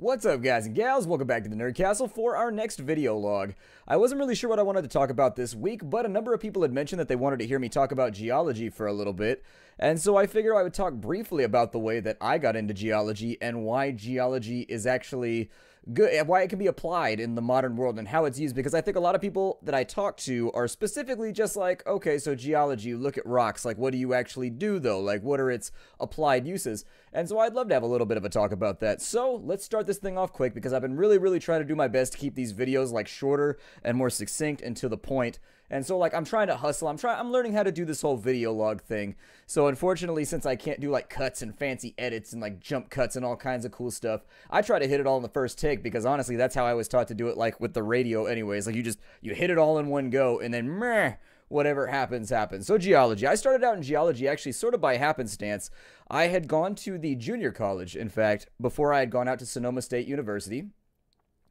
What's up, guys and gals? Welcome back to the Nerd Castle for our next video log. I wasn't really sure what I wanted to talk about this week, but a number of people had mentioned that they wanted to hear me talk about geology for a little bit, and so I figured I would talk briefly about the way that I got into geology and why geology is actually good, why it can be applied in the modern world and how it's used, because I think a lot of people that I talk to are specifically just like, okay, so geology, look at rocks, like what do you actually do though? Like what are its applied uses? And so I'd love to have a little bit of a talk about that. So let's start this thing off quick because I've been really trying to do my best to keep these videos like shorter and more succinct and to the point. And so like I'm trying to hustle. I'm learning how to do this whole video log thing. So unfortunately, since I can't do like cuts and fancy edits and like jump cuts and all kinds of cool stuff, I try to hit it all in the first take because honestly, that's how I was taught to do it, like with the radio anyways. Like you hit it all in one go and then meh, whatever happens, happens. So geology. I started out in geology actually sort of by happenstance. I had gone to the junior college, in fact, before I had gone out to Sonoma State University.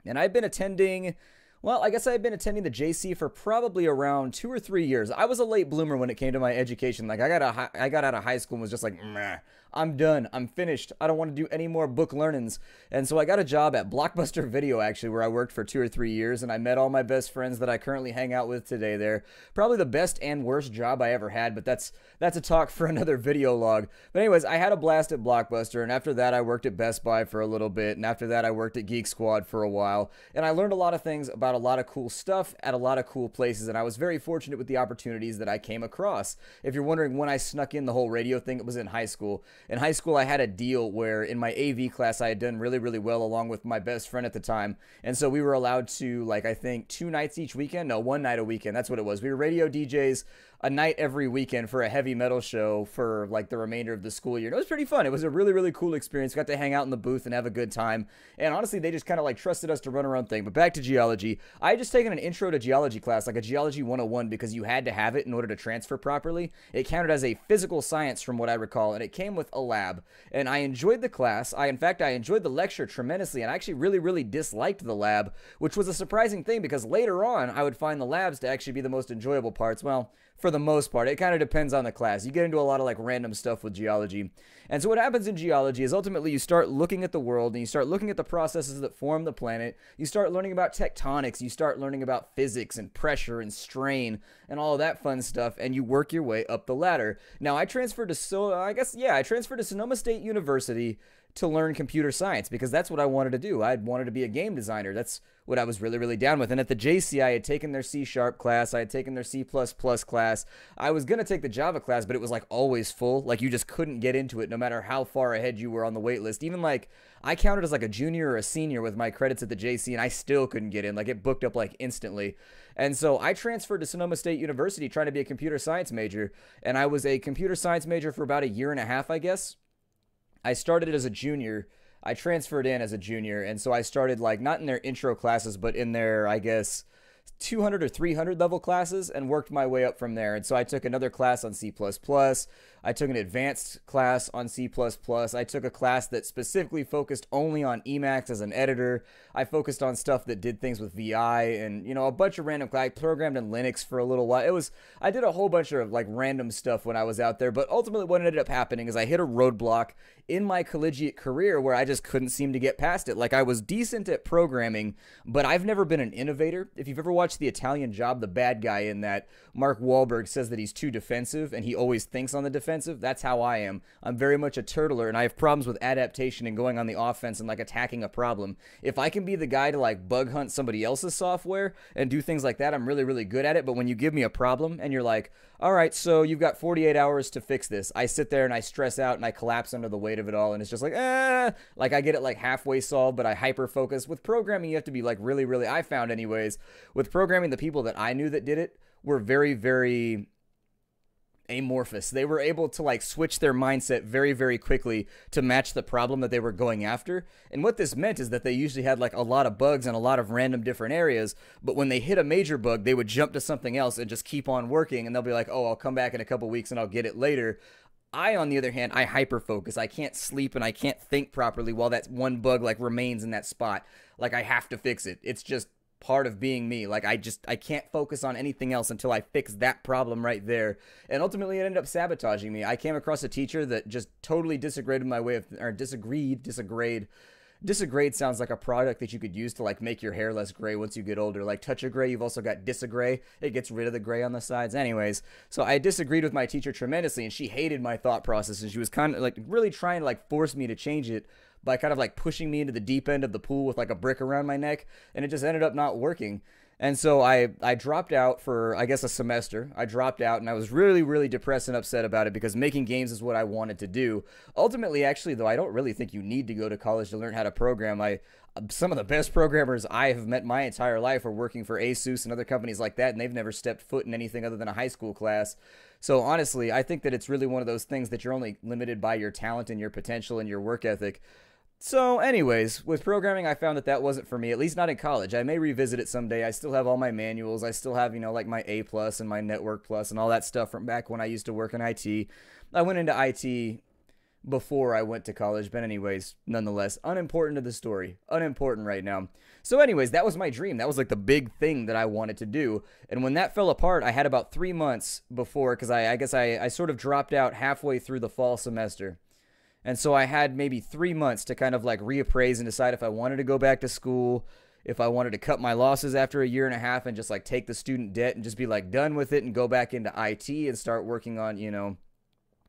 And I'd been attending, well, I guess I had been attending the JC for probably around 2 or 3 years. I was a late bloomer when it came to my education. Like I got out of high school and was just like, meh, I'm done. I'm finished. I don't want to do any more book learnings. And so I got a job at Blockbuster Video, actually, where I worked for 2 or 3 years, and I met all my best friends that I currently hang out with today there. Probably the best and worst job I ever had, but that's a talk for another video log. But anyways, I had a blast at Blockbuster, and after that I worked at Best Buy for a little bit, and after that I worked at Geek Squad for a while, and I learned a lot of things about a lot of cool stuff at a lot of cool places, and I was very fortunate with the opportunities that I came across. If you're wondering when I snuck in the whole radio thing, it was in high school. In high school I had a deal where in my AV class I had done really well along with my best friend at the time, and so we were allowed to, like, I think 2 nights each weekend, no, 1 night a weekend, that's what it was. We were radio DJs a night every weekend for a heavy metal show for like the remainder of the school year. And it was pretty fun. It was a really cool experience. Got to hang out in the booth and have a good time. And honestly, they just kind of like trusted us to run our own thing. But back to geology. I had just taken an intro to geology class, like a geology 101, because you had to have it in order to transfer properly. It counted as a physical science from what I recall, and it came with a lab. And I enjoyed the class. In fact, I enjoyed the lecture tremendously, and I actually really disliked the lab, which was a surprising thing because later on, I would find the labs to actually be the most enjoyable parts. Well, for the most part. It kind of depends on the class. You get into a lot of like random stuff with geology. And so what happens in geology is ultimately you start looking at the world and you start looking at the processes that form the planet. You start learning about tectonics. You start learning about physics and pressure and strain and all of that fun stuff, and you work your way up the ladder. Now I transferred to Sonoma State University to learn computer science because that's what I wanted to do. I wanted to be a game designer. That's what I was really down with. And at the JC, I had taken their C# class. I had taken their C++ class. I was going to take the Java class, but it was like always full. Like you just couldn't get into it no matter how far ahead you were on the wait list. Even like I counted as like a junior or a senior with my credits at the JC, and I still couldn't get in. Like it booked up like instantly. And so I transferred to Sonoma State University trying to be a computer science major. And I was a computer science major for about 1.5 years, I guess. I started as a junior. I transferred in as a junior, and so I started like not in their intro classes, but in their, I guess, 200 or 300 level classes, and worked my way up from there. And so I took another class on C++. I took an advanced class on C++. I took a class that specifically focused only on Emacs as an editor. I focused on stuff that did things with VI and, you know, a bunch of random, I programmed in Linux for a little while. I did a whole bunch of like random stuff when I was out there, but ultimately what ended up happening is I hit a roadblock in my collegiate career where I just couldn't seem to get past it. Like I was decent at programming, but I've never been an innovator. If you've ever watched The Italian Job, the bad guy in that, Mark Wahlberg, says that he's too defensive and he always thinks on the defensive. That's how I am. I'm very much a turtler, and I have problems with adaptation and going on the offense and like attacking a problem. If I can be the guy to like bug hunt somebody else's software and do things like that, I'm really good at it. But when you give me a problem and you're like, all right, so you've got 48 hours to fix this, I sit there and I stress out and I collapse under the weight of it all, and it's just like, like I get it like halfway solved, but I hyper focus. With programming, you have to be like really, I found anyways, with programming, the people that I knew that did it were very amorphous. They were able to like switch their mindset very quickly to match the problem that they were going after. And what this meant is that they usually had like a lot of bugs in a lot of random different areas, but when they hit a major bug, they would jump to something else and just keep on working, and they'll be like, oh, I'll come back in a couple weeks and I'll get it later. I, on the other hand, I hyper focus. I can't sleep and I can't think properly while that one bug like remains in that spot. Like I have to fix it. It's just part of being me. Like I can't focus on anything else until I fix that problem right there. And ultimately it ended up sabotaging me. I came across a teacher that just totally disagreed with my way of, or disagreed Disagrade sounds like a product that you could use to like make your hair less gray once you get older. Like Touch a Gray, you've also got Disagray. It gets rid of the gray on the sides. Anyways, so I disagreed with my teacher tremendously, and she hated my thought process, and she was kind of like really trying to like force me to change it by kind of like pushing me into the deep end of the pool with like a brick around my neck, and it just ended up not working. And so I dropped out for, I guess, a semester. I dropped out, and I was really, really depressed and upset about it because making games is what I wanted to do. Ultimately, actually, though, I don't really think you need to go to college to learn how to program. Some of the best programmers I have met my entire life are working for Asus and other companies like that, and they've never stepped foot in anything other than a high school class. So honestly, I think that it's really one of those things that you're only limited by your talent and your potential and your work ethic. So anyways, with programming, I found that that wasn't for me, at least not in college. I may revisit it someday. I still have all my manuals. I still have, like my A+ and my Network Plus and all that stuff from back when I used to work in IT. I went into IT before I went to college, but anyways, nonetheless, unimportant to the story. Unimportant right now. So anyways, that was my dream. That was like the big thing that I wanted to do. And when that fell apart, I had about 3 months before, because I guess I sort of dropped out halfway through the fall semester. And so I had maybe 3 months to kind of like reappraise and decide if I wanted to go back to school, if I wanted to cut my losses after a year and a half and just like take the student debt and just be like done with it and go back into IT and start working on,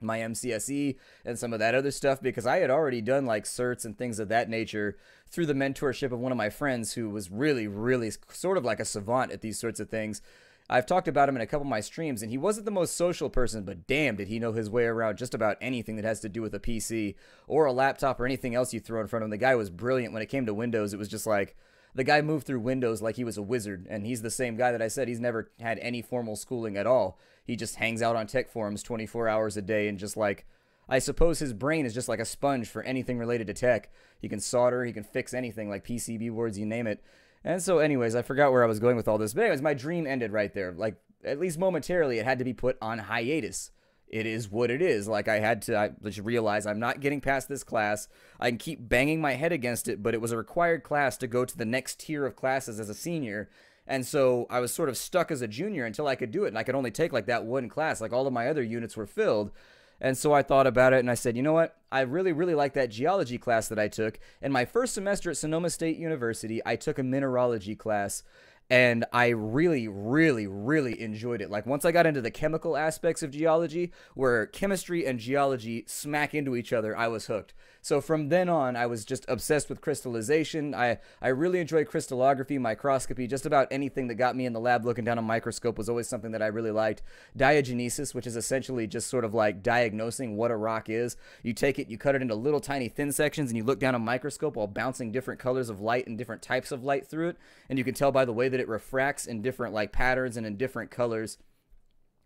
my MCSE and some of that other stuff, because I had already done like certs and things of that nature through the mentorship of one of my friends who was really, really sort of like a savant at these sorts of things. I've talked about him in a couple of my streams, and he wasn't the most social person, but damn, did he know his way around just about anything that has to do with a PC or a laptop or anything else you throw in front of him. The guy was brilliant. When it came to Windows, it was just like the guy moved through Windows like he was a wizard, and he's the same guy that I said he's never had any formal schooling at all. He just hangs out on tech forums 24 hours a day and just like, I suppose his brain is just like a sponge for anything related to tech. He can solder, he can fix anything, like PCB boards, you name it. And so anyways, I forgot where I was going with all this. But anyways, my dream ended right there. Like, at least momentarily, it had to be put on hiatus. It is what it is. Like, I just realize I'm not getting past this class. I can keep banging my head against it, but it was a required class to go to the next tier of classes as a senior. And so I was sort of stuck as a junior until I could do it. And I could only take like that one class. Like all of my other units were filled. And so I thought about it and I said, you know what? I really, really like that geology class that I took. In my first semester at Sonoma State University, I took a mineralogy class. And I really, really, really enjoyed it. Like, once I got into the chemical aspects of geology, where chemistry and geology smack into each other, I was hooked. So from then on, I was just obsessed with crystallization. I really enjoyed crystallography, microscopy. Just about anything that got me in the lab looking down a microscope was always something that I really liked. Diagenesis, which is essentially just sort of like diagnosing what a rock is. You take it, you cut it into little tiny thin sections, and you look down a microscope while bouncing different colors of light and different types of light through it. And you can tell by the way that it refracts in different like patterns and in different colors.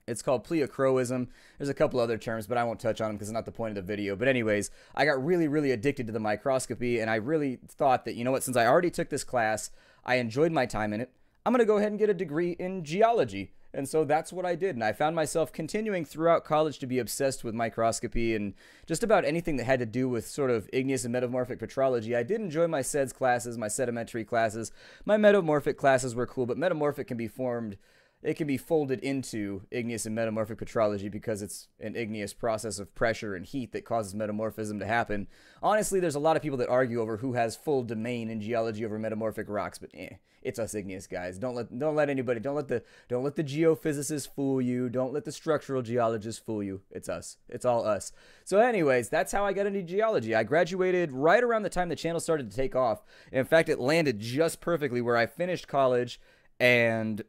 It's called pleochroism. There's a couple other terms, but I won't touch on them because it's not the point of the video. But anyways, I got really, really addicted to the microscopy, and I really thought that, you know what, since I already took this class, I enjoyed my time in it, I'm going to go ahead and get a degree in geology. And so that's what I did, and I found myself continuing throughout college to be obsessed with microscopy and just about anything that had to do with sort of igneous and metamorphic petrology. I did enjoy my SEDS classes, my sedimentary classes. My metamorphic classes were cool, but metamorphic can be formed, it can be folded into igneous and metamorphic petrology because it's an igneous process of pressure and heat that causes metamorphism to happen. Honestly, there's a lot of people that argue over who has full domain in geology over metamorphic rocks, but it's us igneous guys. Don't let anybody, don't let the geophysicists fool you. Don't let the structural geologists fool you. It's us. It's all us. So anyways, that's how I got into geology. I graduated right around the time the channel started to take off. In fact, it landed just perfectly where I finished college and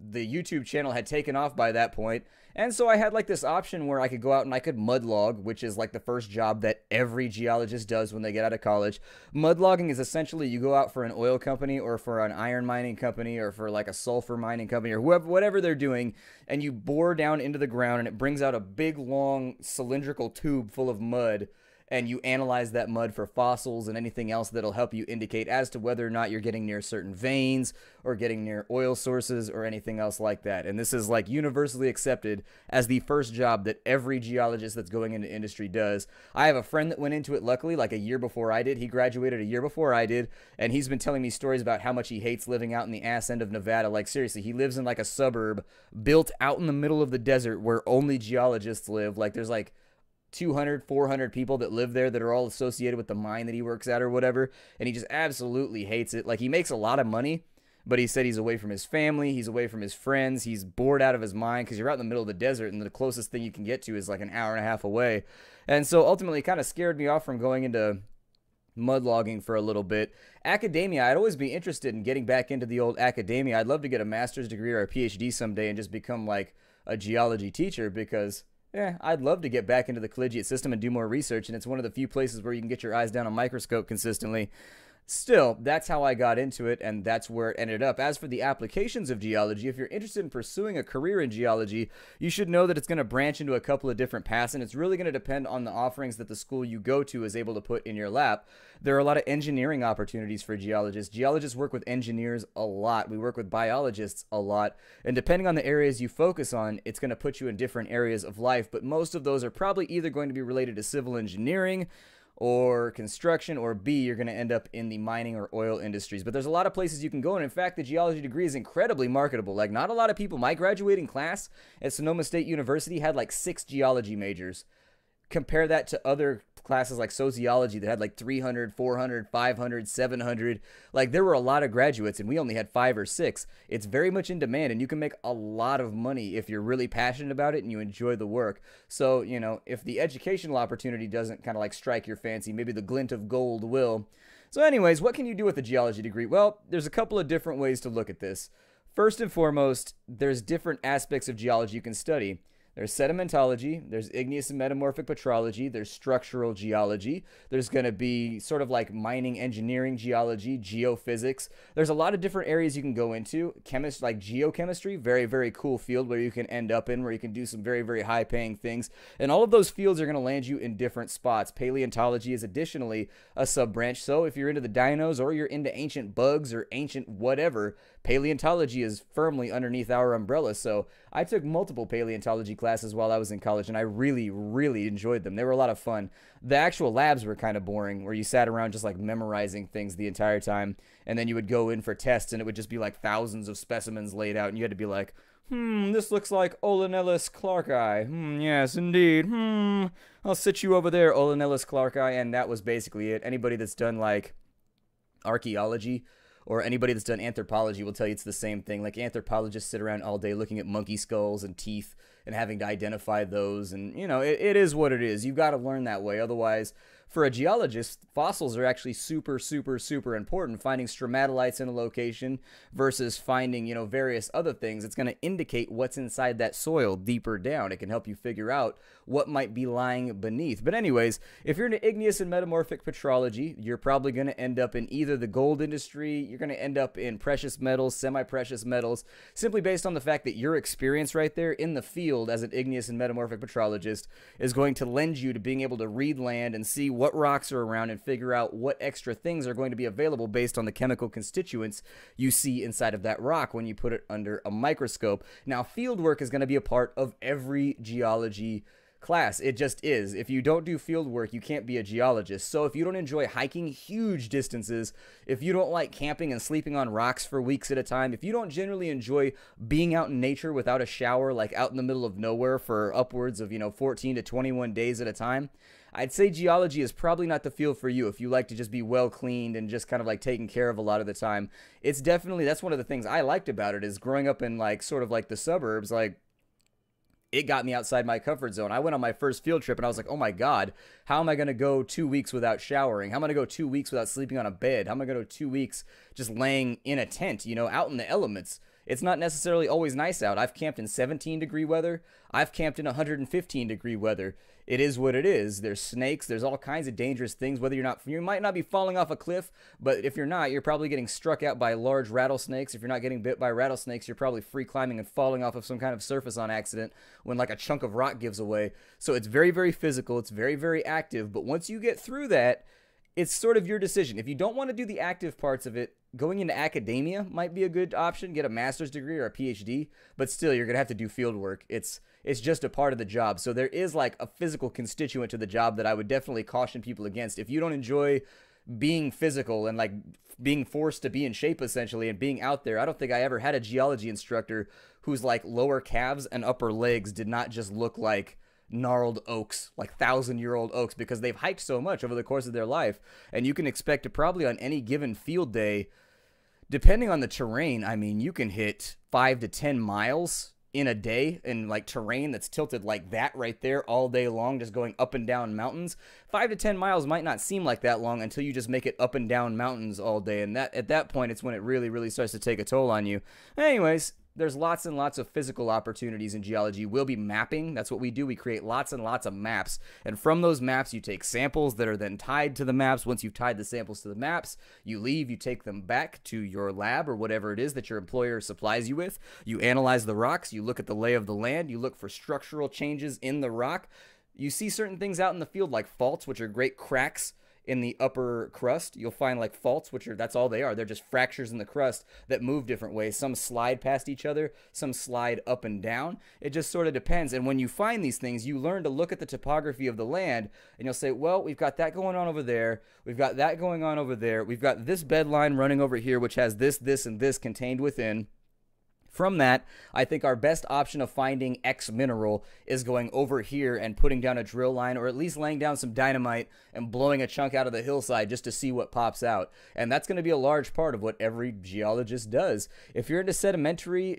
the YouTube channel had taken off by that point. And so I had like this option where I could go out and I could mudlog, which is like the first job that every geologist does when they get out of college. Mudlogging is essentially you go out for an oil company or for an iron mining company or for like a sulfur mining company or whatever they're doing, and you bore down into the ground and it brings out a big long cylindrical tube full of mud, and you analyze that mud for fossils and anything else that'll help you indicate as to whether or not you're getting near certain veins or getting near oil sources or anything else like that. And this is like universally accepted as the first job that every geologist that's going into industry does. I have a friend that went into it, luckily, like a year before I did. He graduated a year before I did, and he's been telling me stories about how much he hates living out in the ass end of Nevada. Like, seriously, he lives in like a suburb built out in the middle of the desert where only geologists live. Like, there's like 200, 400 people that live there that are all associated with the mine that he works at or whatever, and he just absolutely hates it. Like, he makes a lot of money, but he said he's away from his family, he's away from his friends, he's bored out of his mind because you're out in the middle of the desert, and the closest thing you can get to is like an hour and a half away. And so ultimately it kind of scared me off from going into mud logging for a little bit. Academia, I'd always be interested in getting back into the old academia. I'd love to get a master's degree or a PhD someday and just become like a geology teacher, because I'd love to get back into the collegiate system and do more research, and it's one of the few places where you can get your eyes down a microscope consistently. Still, that's how I got into it, and that's where it ended up. As for the applications of geology, if you're interested in pursuing a career in geology, you should know that it's going to branch into a couple of different paths, and it's really going to depend on the offerings that the school you go to is able to put in your lap. There are a lot of engineering opportunities for geologists. Geologists work with engineers a lot. We work with biologists a lot, and depending on the areas you focus on, it's going to put you in different areas of life, but most of those are probably either going to be related to civil engineering or construction, or B, you're going to end up in the mining or oil industries. But there's a lot of places you can go, and in fact, the geology degree is incredibly marketable. Like, not a lot of people, my graduating class at Sonoma State University had like 6 geology majors. Compare that to other classes like sociology that had like 300, 400, 500, 700. Like, there were a lot of graduates, and we only had 5 or 6. It's very much in demand, and you can make a lot of money if you're really passionate about it and you enjoy the work. So, you know, if the educational opportunity doesn't kind of like strike your fancy, maybe the glint of gold will. So anyways, what can you do with a geology degree? Well, there's a couple of different ways to look at this. First and foremost, there's different aspects of geology you can study. There's sedimentology, there's igneous and metamorphic petrology, there's structural geology, there's going to be sort of like mining engineering geology, geophysics. There's a lot of different areas you can go into. Like geochemistry, very, very cool field where you can end up in, where you can do some very, very high paying things. And all of those fields are going to land you in different spots. Paleontology is additionally a sub-branch. So if you're into the dinos or you're into ancient bugs or ancient whatever, paleontology is firmly underneath our umbrella. So I took multiple paleontology classes while I was in college, and I really, really enjoyed them. They were a lot of fun. The actual labs were kind of boring, where you sat around just like memorizing things the entire time, and then you would go in for tests, and it would just be like thousands of specimens laid out, and you had to be like, this looks like Olanellus clarki. Yes, indeed. I'll sit you over there, Olanellus clarki, and that was basically it. Anybody that's done like archaeology or anybody that's done anthropology will tell you it's the same thing. Like, anthropologists sit around all day looking at monkey skulls and teeth and having to identify those. And, you know, it is what it is. You've got to learn that way. Otherwise, for a geologist, fossils are actually super, super, super important. Finding stromatolites in a location versus finding, you know, various other things, it's going to indicate what's inside that soil deeper down. It can help you figure out what might be lying beneath. But anyways, if you're into igneous and metamorphic petrology, you're probably going to end up in either the gold industry, you're going to end up in precious metals, semi-precious metals, simply based on the fact that your experience right there in the field as an igneous and metamorphic petrologist is going to lend you to being able to read land and see what rocks are around and figure out what extra things are going to be available based on the chemical constituents you see inside of that rock when you put it under a microscope. Now, fieldwork is going to be a part of every geology class. It just is. If you don't do field work, you can't be a geologist. So if you don't enjoy hiking huge distances, if you don't like camping and sleeping on rocks for weeks at a time, if you don't generally enjoy being out in nature without a shower, like out in the middle of nowhere for upwards of, 14 to 21 days at a time, I'd say geology is probably not the field for you if you like to just be well cleaned and just kind of like taken care of a lot of the time. It's definitely, that's one of the things I liked about it, is growing up in like sort of like the suburbs, like it got me outside my comfort zone. I went on my first field trip and I was like, oh my God, how am I going to go 2 weeks without showering? How am I going to go 2 weeks without sleeping on a bed? How am I going to go 2 weeks just laying in a tent, out in the elements? It's not necessarily always nice out. I've camped in 17-degree weather. I've camped in 115-degree weather. It is what it is. There's snakes. There's all kinds of dangerous things. Whether you might not be falling off a cliff, but if you're not, you're probably getting struck out by large rattlesnakes. If you're not getting bit by rattlesnakes, you're probably free climbing and falling off of some kind of surface on accident when like a chunk of rock gives away. So it's very, very physical. It's very, very active. But once you get through that, it's sort of your decision. If you don't want to do the active parts of it, going into academia might be a good option. Get a master's degree or a PhD, but still, you're going to have to do field work. It's just a part of the job. So there is like a physical constituent to the job that I would definitely caution people against. If you don't enjoy being physical and like being forced to be in shape essentially and being out there, I don't think I ever had a geology instructor whose like lower calves and upper legs did not just look like gnarled oaks, like 1,000-year-old oaks, because they've hiked so much over the course of their life. And you can expect to probably on any given field day, depending on the terrain, I mean, you can hit 5 to 10 miles in a day in like terrain that's tilted like that right there all day long, just going up and down mountains. 5 to 10 miles might not seem like that long until you just make it up and down mountains all day. And that at that point, it's when it really, really starts to take a toll on you. Anyways, there's lots and lots of physical opportunities in geology. We'll be mapping. That's what we do. We create lots and lots of maps. And from those maps, you take samples that are then tied to the maps. Once you've tied the samples to the maps, you leave, you take them back to your lab or whatever it is that your employer supplies you with. You analyze the rocks. You look at the lay of the land. You look for structural changes in the rock. You see certain things out in the field like faults, which are great cracks in the upper crust. You'll find like faults, which are, that's all they are. They're just fractures in the crust that move different ways. Some slide past each other, some slide up and down. It just sort of depends. And when you find these things, you learn to look at the topography of the land, and you'll say, well, we've got that going on over there. We've got that going on over there. We've got this bed line running over here, which has this, this, and this contained within. From that, I think our best option of finding X mineral is going over here and putting down a drill line, or at least laying down some dynamite and blowing a chunk out of the hillside just to see what pops out. And that's going to be a large part of what every geologist does. If you're into sedimentary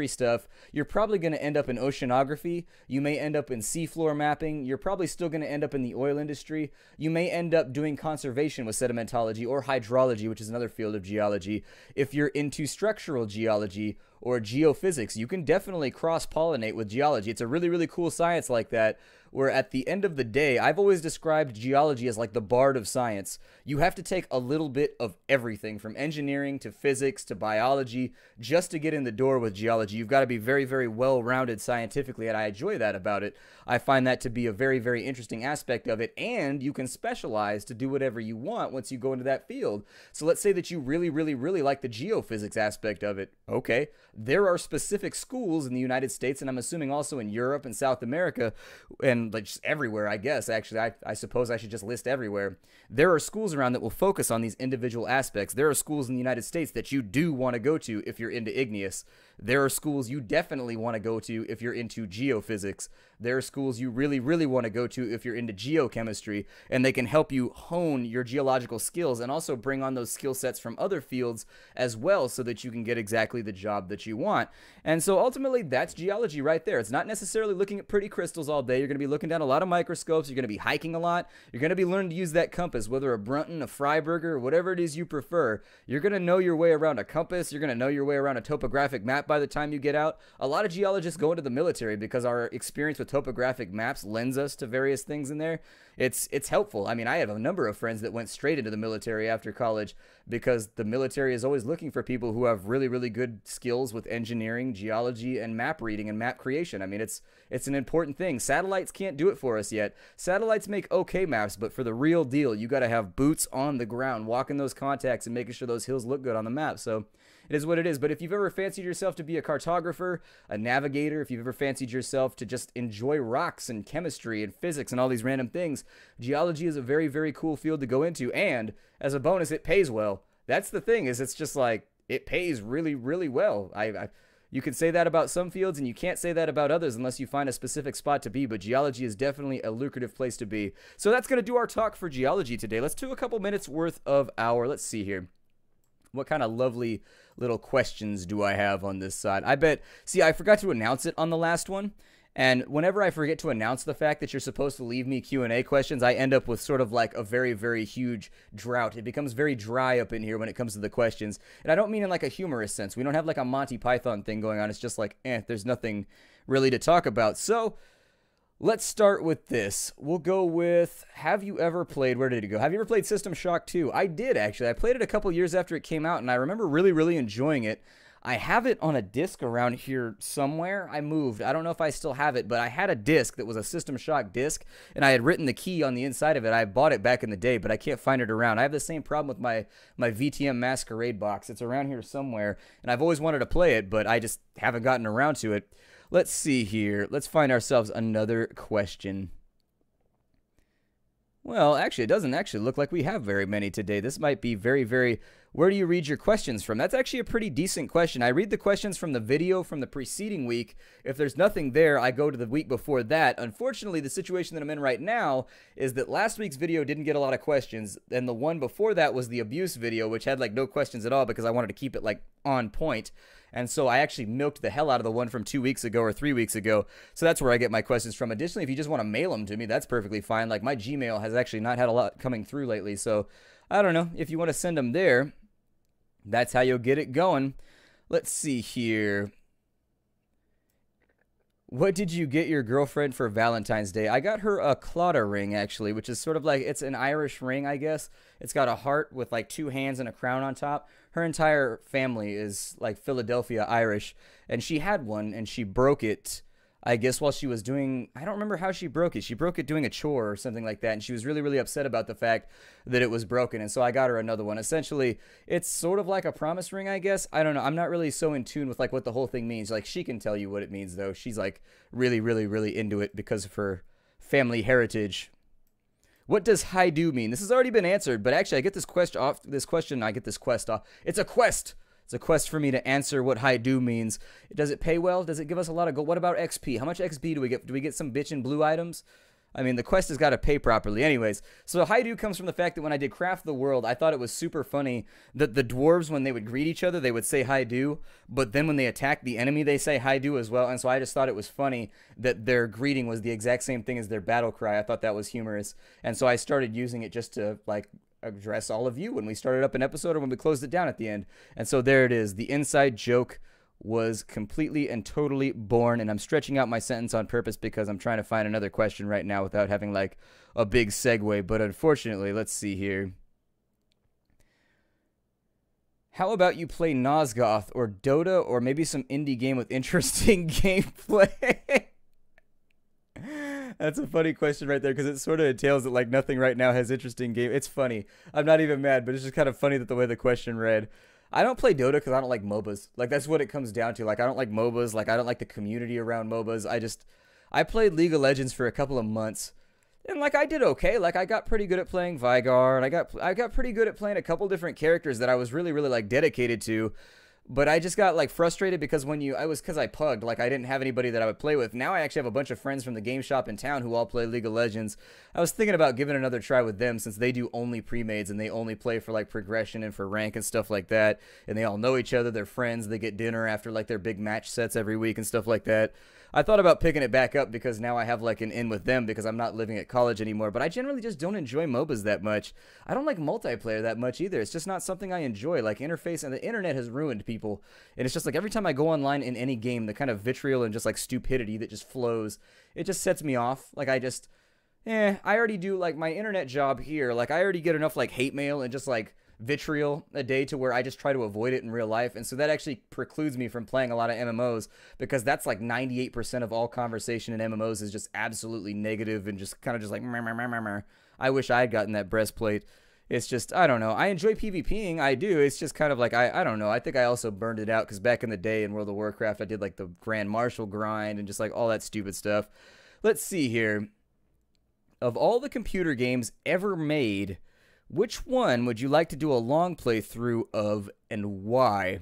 stuff, you're probably going to end up in oceanography. You may end up in seafloor mapping. You're probably still going to end up in the oil industry. You may end up doing conservation with sedimentology or hydrology, which is another field of geology. If you're into structural geology or geophysics, you can definitely cross-pollinate with geology. It's a really, really cool science like that, where at the end of the day, I've always described geology as like the bard of science. You have to take a little bit of everything, from engineering to physics to biology, just to get in the door with geology. You've got to be very, very well-rounded scientifically, and I enjoy that about it. I find that to be a very, very interesting aspect of it, and you can specialize to do whatever you want once you go into that field. So let's say that you really, really, really like the geophysics aspect of it. Okay, there are specific schools in the United States, and I'm assuming also in Europe and South America, and like just everywhere, I guess. Actually, I suppose I should just list everywhere. There are schools around that will focus on these individual aspects. There are schools in the United States that you do want to go to if you're into igneous. There are schools you definitely want to go to if you're into geophysics. There are schools you really, really want to go to if you're into geochemistry, and they can help you hone your geological skills and also bring on those skill sets from other fields as well, so that you can get exactly the job that you want. And so ultimately, that's geology right there. It's not necessarily looking at pretty crystals all day. You're going to be looking down a lot of microscopes. You're going to be hiking a lot. You're going to be learning to use that compass, whether a Brunton, a Freiberger, whatever it is you prefer. You're going to know your way around a compass. You're going to know your way around a topographic map by the time you get out. A lot of geologists go into the military because our experience with topographic maps lends us to various things in there. It's helpful. I mean, I have a number of friends that went straight into the military after college because the military is always looking for people who have really, really good skills with engineering, geology, and map reading and map creation. I mean, it's an important thing. Satellites can't do it for us yet. Satellites make okay maps, but for the real deal, you got to have boots on the ground, walking those contacts and making sure those hills look good on the map. So it is what it is. But if you've ever fancied yourself to be a cartographer, a navigator, if you've ever fancied yourself to just enjoy rocks and chemistry and physics and all these random things, geology is a very, very cool field to go into. And as a bonus, it pays well. That's the thing, is it's just like, it pays really, really well. You can say that about some fields, and you can't say that about others unless you find a specific spot to be, but geology is definitely a lucrative place to be. So that's going to do our talk for geology today. Let's do a couple minutes worth of our, let's see here. What kind of lovely little questions do I have on this side? I forgot to announce it on the last one. And whenever I forget to announce the fact that you're supposed to leave me Q&A questions, I end up with sort of like a very, very huge drought. It becomes very dry up in here when it comes to the questions. And I don't mean in like a humorous sense. We don't have like a Monty Python thing going on. It's just like, there's nothing really to talk about. So let's start with this. We'll go with, have you ever played, where did it go? Have you ever played System Shock 2? I did, actually. I played it a couple years after it came out, and I remember really, really enjoying it. I have it on a disc around here somewhere. I moved. I don't know if I still have it, but I had a disc that was a System Shock disc, and I had written the key on the inside of it. I bought it back in the day, but I can't find it around. I have the same problem with my VTM Masquerade box. It's around here somewhere, and I've always wanted to play it, but I just haven't gotten around to it. Let's see here. Let's find ourselves another question. Well, actually, it doesn't actually look like we have very many today. This might be very, very... where do you read your questions from? That's actually a pretty decent question. I read the questions from the video from the preceding week. If there's nothing there, I go to the week before that. Unfortunately, the situation that I'm in right now is that last week's video didn't get a lot of questions, and the one before that was the abuse video, which had like no questions at all because I wanted to keep it like on point. And so I actually milked the hell out of the one from 2 weeks ago or 3 weeks ago. So that's where I get my questions from. Additionally, if you just want to mail them to me, that's perfectly fine. Like my Gmail has actually not had a lot coming through lately. So I don't know. If you want to send them there, that's how you'll get it going. Let's see here. What did you get your girlfriend for Valentine's Day? I got her a Claddagh ring, actually, which is sort of like, it's an Irish ring, I guess. It's got a heart with like 2 hands and a crown on top. Her entire family is like Philadelphia Irish, and she had one, and she broke it, I guess, while she was doing, I don't remember how she broke it. She broke it doing a chore or something like that, and she was really, really upset about the fact that it was broken, and so I got her another one. Essentially, it's sort of like a promise ring, I guess. I don't know. I'm not really so in tune with like what the whole thing means. Like, she can tell you what it means, though. She's like really, really, really into it because of her family heritage. What does hi-do mean? This has already been answered, but actually I get this quest off. I get this quest off. It's a quest. It's a quest for me to answer what hi-do means. Does it pay well? Does it give us a lot of gold? What about XP? How much XP do we get? Do we get some bitchin' blue items? I mean, the quest has got to pay properly. Anyways, so hi-do comes from the fact that when I did Craft the World, I thought it was super funny that the dwarves, when they would greet each other, they would say hi-do, but then when they attack the enemy, they say hi-do as well, and so I just thought it was funny that their greeting was the exact same thing as their battle cry. I thought that was humorous, and so I started using it just to, like, address all of you when we started up an episode or when we closed it down at the end. And so there it is. The inside joke was completely and totally born, and I'm stretching out my sentence on purpose because I'm trying to find another question right now without having like a big segue, but unfortunately, let's see here. How about you play Nosgoth or Dota or maybe some indie game with interesting gameplay? That's a funny question right there because it sort of entails that like nothing right now has interesting game. It's funny. I'm not even mad, but it's just kind of funny that the way the question read. I don't play Dota because I don't like MOBAs. Like, that's what it comes down to. Like, I don't like MOBAs. Like, I don't like the community around MOBAs. I played League of Legends for a couple of months, and like I did okay. Like, I got pretty good at playing Vigar, and I got pretty good at playing a couple different characters that I was really, really like dedicated to. But I just got like frustrated because because I pugged, like I didn't have anybody that I would play with. Now I actually have a bunch of friends from the game shop in town who all play League of Legends. I was thinking about giving another try with them since they do only pre-mades and they only play for like progression and for rank and stuff like that. And they all know each other, they're friends, they get dinner after like their big match sets every week and stuff like that. I thought about picking it back up because now I have like an in with them because I'm not living at college anymore, but I generally just don't enjoy MOBAs that much. I don't like multiplayer that much either. It's just not something I enjoy. Like interface, and the internet has ruined people. And it's just like every time I go online in any game, the kind of vitriol and just like stupidity that just flows, it just sets me off. Like I already do like my internet job here. Like I already get enough like hate mail and just like vitriol a day to where I just try to avoid it in real life, and so that actually precludes me from playing a lot of MMOs because that's like 98% of all conversation in MMOs is just absolutely negative and just kind of just like meh, meh, meh, meh, meh. I wish I had gotten that breastplate. It's just, I don't know. I enjoy PvPing, I do. It's just kind of like, I don't know. I think I also burned it out because back in the day in World of Warcraft, I did like the Grand Marshal grind and just like all that stupid stuff. Let's see here. Of all the computer games ever made, which one would you like to do a long playthrough of and why?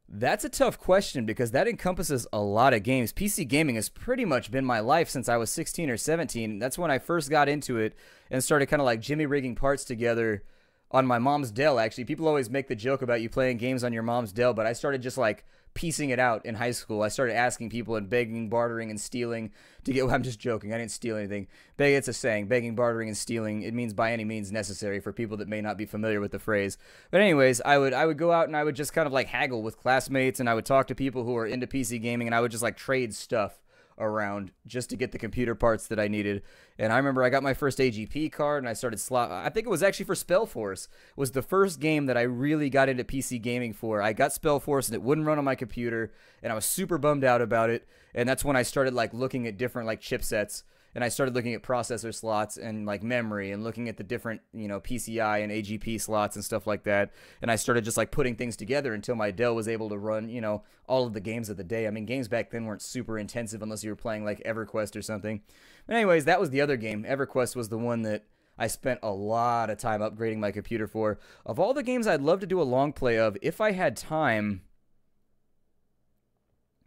That's a tough question because that encompasses a lot of games. PC gaming has pretty much been my life since I was 16 or 17. That's when I first got into it and started kind of like jimmy rigging parts together on my mom's Dell, actually. People always make the joke about you playing games on your mom's Dell, but I started just like piecing it out in high school. I started asking people and begging, bartering, and stealing to get, well, I'm just joking. I didn't steal anything. It's a saying, begging, bartering, and stealing. It means by any means necessary for people that may not be familiar with the phrase. But anyways, I would go out and I would just kind of like haggle with classmates, and I would talk to people who are into PC gaming, and I would just like trade stuff around just to get the computer parts that I needed. And I remember I got my first AGP card and I started I think it was actually for Spellforce. Was the first game that I really got into PC gaming for. I got Spellforce and it wouldn't run on my computer and I was super bummed out about it. And that's when I started like looking at different like chipsets, and I started looking at processor slots and like memory and looking at the different, you know, PCI and AGP slots and stuff like that. And I started just like putting things together until my Dell was able to run, you know, all of the games of the day. I mean, games back then weren't super intensive unless you were playing like EverQuest or something. But anyways, that was the other game. EverQuest was the one that I spent a lot of time upgrading my computer for. Of all the games I'd love to do a long play of, if I had time,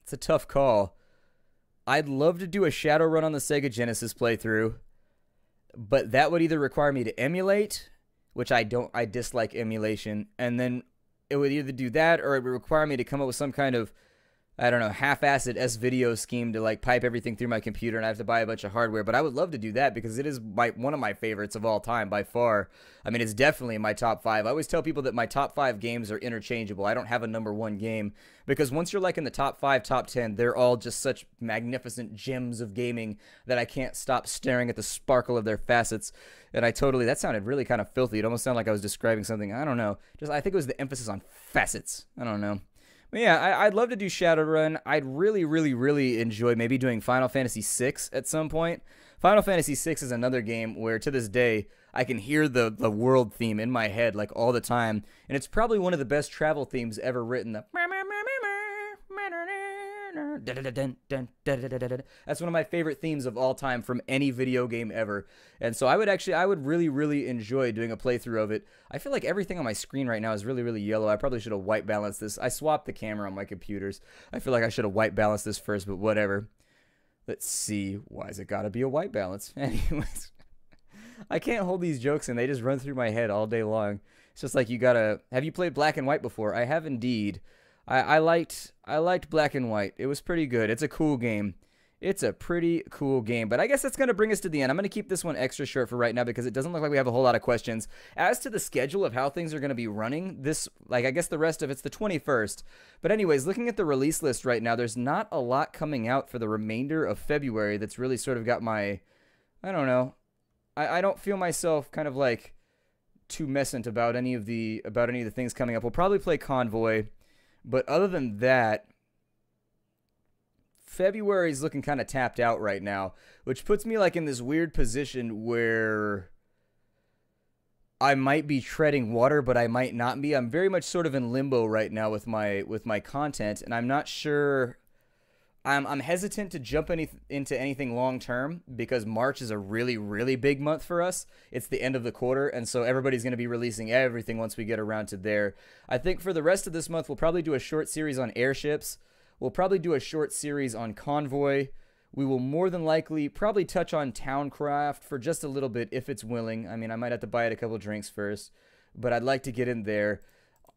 it's a tough call. I'd love to do a Shadowrun on the Sega Genesis playthrough, but that would either require me to emulate, which I dislike emulation, and then it would either do that or it would require me to come up with some kind of, I don't know, half-assed S-video scheme to like pipe everything through my computer and I have to buy a bunch of hardware. But I would love to do that because it is one of my favorites of all time by far. I mean, it's definitely in my top 5. I always tell people that my top 5 games are interchangeable. I don't have a number 1 game because once you're like in the top 5, top 10, they're all just such magnificent gems of gaming that I can't stop staring at the sparkle of their facets. And that sounded really kind of filthy. It almost sounded like I was describing something. I don't know. I think it was the emphasis on facets. I don't know. But yeah, I'd love to do Shadowrun. I'd really, really, really enjoy maybe doing Final Fantasy VI at some point. Final Fantasy VI is another game where, to this day, I can hear the world theme in my head like all the time. And it's probably one of the best travel themes ever written. That's one of my favorite themes of all time from any video game ever. And so I would really, really enjoy doing a playthrough of it. I feel like everything on my screen right now is really, really yellow. I probably should have white balanced this. I swapped the camera on my computers. I feel like I should have white balanced this first, but whatever. Let's see. Why has it got to be a white balance? Anyways, I can't hold these jokes and they just run through my head all day long. It's just like have you played Black and White before? I have indeed. I liked Black and White. It was pretty good. It's a cool game. It's a pretty cool game. But I guess that's going to bring us to the end. I'm going to keep this one extra short for right now because it doesn't look like we have a whole lot of questions. As to the schedule of how things are going to be running, I guess the rest of it's the 21st. But anyways, looking at the release list right now, there's not a lot coming out for the remainder of February that's really sort of got my, I don't know. I don't feel myself kind of like too messant about any of the things coming up. We'll probably play Convoy. But other than that, February's looking kind of tapped out right now, which puts me like in this weird position where I might be treading water, but I might not be. I'm very much sort of in limbo right now with my content, and I'm not sure. I'm hesitant to jump into anything long term because March is a really, really big month for us. It's the end of the quarter, and so everybody's going to be releasing everything once we get around to there. I think for the rest of this month, we'll probably do a short series on airships. We'll probably do a short series on Convoy. We will more than likely probably touch on Towncraft for just a little bit if it's willing. I mean, I might have to buy it a couple drinks first, but I'd like to get in there.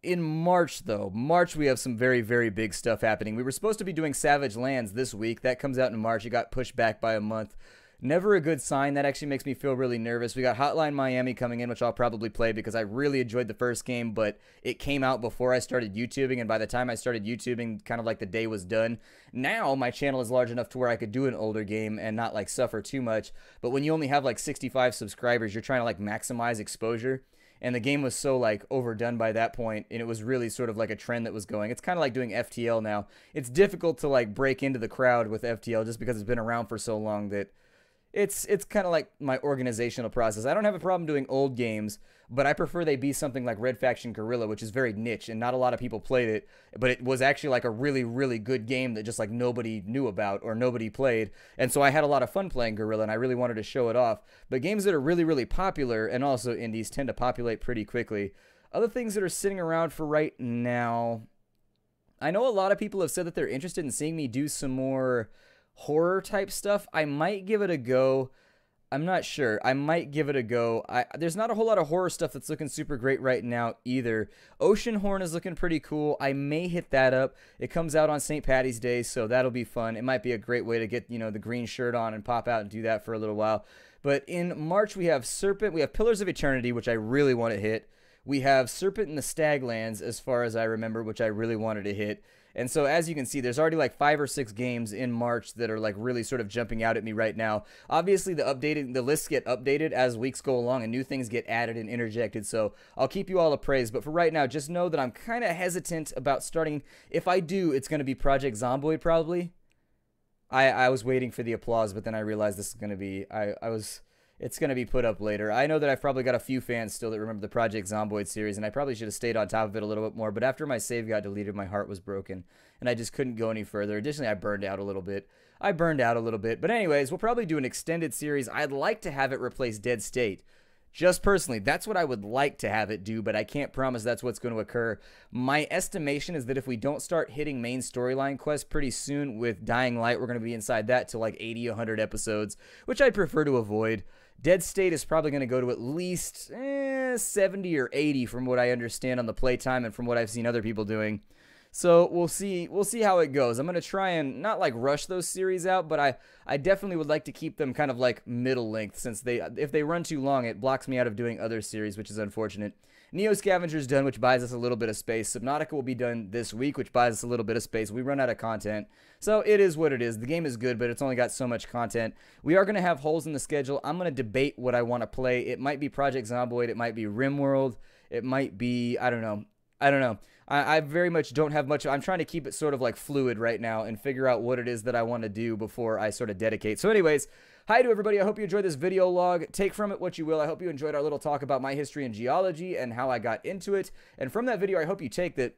In March, though, we have some very, very big stuff happening. We were supposed to be doing Savage Lands this week. That comes out in March. It got pushed back by a month. Never a good sign. That actually makes me feel really nervous. We got Hotline Miami coming in, which I'll probably play because I really enjoyed the first game, but it came out before I started YouTubing, and by the time I started YouTubing, kind of like the day was done. Now, my channel is large enough to where I could do an older game and not, like, suffer too much, but when you only have, like, 65 subscribers, you're trying to, like, maximize exposure. And the game was so, like, overdone by that point, and it was really sort of like a trend that was going. It's kind of like doing FTL now. It's difficult to, like, break into the crowd with FTL just because it's been around for so long that it's kind of like my organizational process. I don't have a problem doing old games, but I prefer they be something like Red Faction Guerrilla, which is very niche, and not a lot of people played it, but it was actually, like, a really, really good game that just, like, nobody knew about or nobody played, and so I had a lot of fun playing Guerrilla, and I really wanted to show it off. But games that are really, really popular, and also indies, tend to populate pretty quickly. Other things that are sitting around for right now, I know a lot of people have said that they're interested in seeing me do some more horror type stuff. I might give it a go. I'm not sure. I might give it a go. There's not a whole lot of horror stuff that's looking super great right now either. Oceanhorn is looking pretty cool. I may hit that up. It comes out on St. Patty's Day, so that'll be fun. It might be a great way to get, you know, the green shirt on and pop out and do that for a little while. But in March, we have Serpent. We have Pillars of Eternity, which I really want to hit. We have Serpent in the Staglands, as far as I remember, which I really wanted to hit. And so, as you can see, there's already like 5 or 6 games in March that are like really sort of jumping out at me right now. Obviously, the lists get updated as weeks go along and new things get added and interjected. So I'll keep you all appraised. But for right now, just know that I'm kind of hesitant about starting. If I do, it's going to be Project Zomboid probably. I was waiting for the applause, but then I realized this is going to be it's going to be put up later. I know that I've probably got a few fans still that remember the Project Zomboid series, and I probably should have stayed on top of it a little bit more, but after my save got deleted, my heart was broken, and I just couldn't go any further. Additionally, I burned out a little bit. But anyways, we'll probably do an extended series. I'd like to have it replace Dead State, Just personally, that's what I would like to have it do, but I can't promise that's what's going to occur. My estimation is that if we don't start hitting main storyline quests pretty soon with Dying Light, we're going to be inside that to like 80, 100 episodes, which I'd prefer to avoid. Dead State is probably going to go to at least 70 or 80 from what I understand on the playtime and from what I've seen other people doing. So we'll see how it goes. I'm going to try and not like rush those series out, but I definitely would like to keep them kind of like middle length, since if they run too long, it blocks me out of doing other series, which is unfortunate. Neo Scavenger's done, which buys us a little bit of space. Subnautica will be done this week, which buys us a little bit of space. We run out of content. So it is what it is. The game is good, but it's only got so much content. We are going to have holes in the schedule. I'm going to debate what I want to play. It might be Project Zomboid. It might be RimWorld. It might be, I don't know. I very much don't have much. I'm trying to keep it sort of like fluid right now and figure out what it is that I want to do before I sort of dedicate. So anyways, hi to everybody. I hope you enjoyed this video log. Take from it what you will. I hope you enjoyed our little talk about my history in geology and how I got into it. And from that video, I hope you take that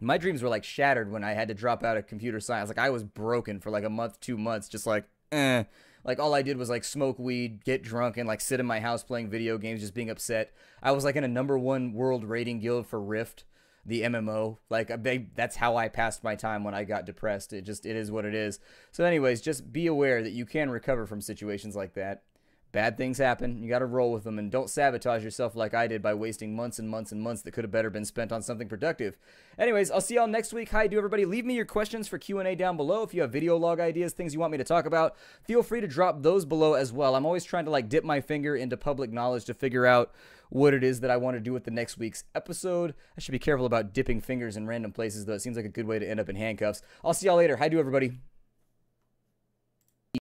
my dreams were like shattered when I had to drop out of computer science. Like I was broken for like a month, 2 months, just like, Like all I did was like smoke weed, get drunk, and like sit in my house playing video games, just being upset. I was like in a #1 world rating guild for Rift, the MMO. Like that's how I passed my time when I got depressed. It is what it is. So anyways, just be aware that you can recover from situations like that. Bad things happen. You got to roll with them, and don't sabotage yourself like I did by wasting months and months and months that could have better been spent on something productive. Anyways, I'll see y'all next week. Hi to everybody. Leave me your questions for Q&A down below. If you have video log ideas, things you want me to talk about, feel free to drop those below as well. I'm always trying to like dip my finger into public knowledge to figure out what it is that I want to do with the next week's episode. I should be careful about dipping fingers in random places, though. It seems like a good way to end up in handcuffs. I'll see y'all later. Hi to everybody.